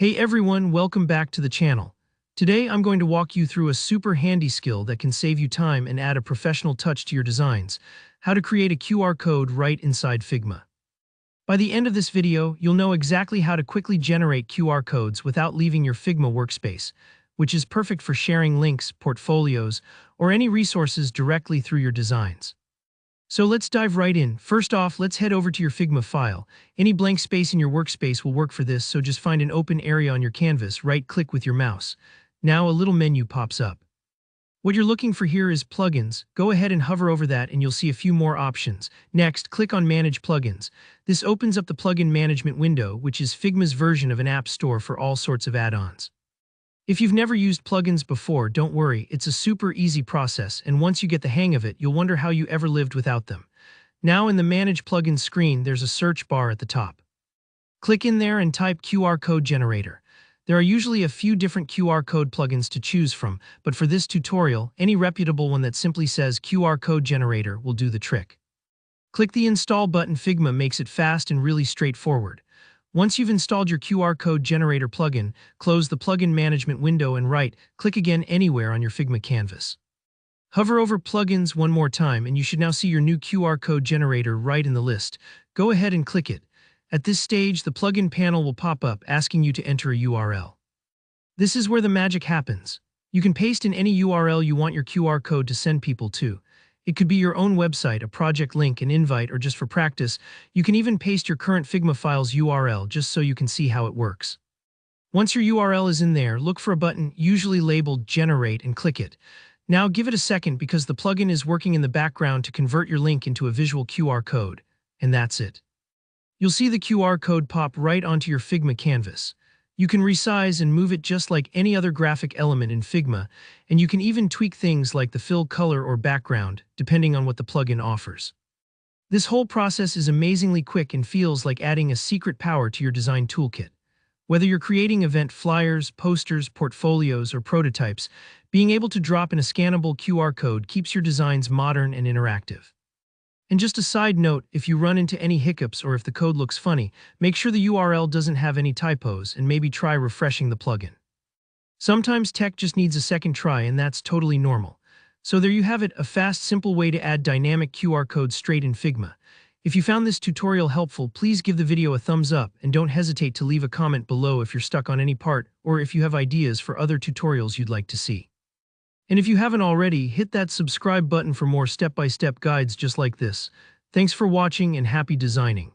Hey everyone, welcome back to the channel. Today I'm going to walk you through a super handy skill that can save you time and add a professional touch to your designs: how to create a QR code right inside Figma. By the end of this video, you'll know exactly how to quickly generate QR codes without leaving your Figma workspace, which is perfect for sharing links, portfolios, or any resources directly through your designs. So let's dive right in. First off, let's head over to your Figma file. Any blank space in your workspace will work for this, so just find an open area on your canvas, right-click with your mouse. Now a little menu pops up. What you're looking for here is plugins. Go ahead and hover over that and you'll see a few more options. Next, click on Manage Plugins. This opens up the plugin management window, which is Figma's version of an app store for all sorts of add-ons. If you've never used plugins before, don't worry, it's a super easy process, and once you get the hang of it, you'll wonder how you ever lived without them. Now in the Manage Plugins screen, there's a search bar at the top. Click in there and type QR code generator. There are usually a few different QR code plugins to choose from, but for this tutorial, any reputable one that simply says QR code generator will do the trick. Click the Install button. Figma makes it fast and really straightforward. Once you've installed your QR code generator plugin, close the plugin management window and right-click again anywhere on your Figma canvas. Hover over plugins one more time and you should now see your new QR code generator right in the list. Go ahead and click it. At this stage, the plugin panel will pop up asking you to enter a URL. This is where the magic happens. You can paste in any URL you want your QR code to send people to. It could be your own website, a project link, an invite, or just for practice. You can even paste your current Figma file's URL just so you can see how it works. Once your URL is in there, look for a button, usually labeled Generate, and click it. Now give it a second because the plugin is working in the background to convert your link into a visual QR code. And that's it. You'll see the QR code pop right onto your Figma canvas. You can resize and move it just like any other graphic element in Figma, and you can even tweak things like the fill color or background, depending on what the plugin offers. This whole process is amazingly quick and feels like adding a secret power to your design toolkit. Whether you're creating event flyers, posters, portfolios, or prototypes, being able to drop in a scannable QR code keeps your designs modern and interactive. And just a side note, if you run into any hiccups or if the code looks funny, make sure the URL doesn't have any typos and maybe try refreshing the plugin. Sometimes tech just needs a second try, and that's totally normal. So there you have it, a fast, simple way to add dynamic QR codes straight in Figma. If you found this tutorial helpful, please give the video a thumbs up and don't hesitate to leave a comment below if you're stuck on any part or if you have ideas for other tutorials you'd like to see. And if you haven't already, hit that subscribe button for more step-by-step guides just like this. Thanks for watching and happy designing.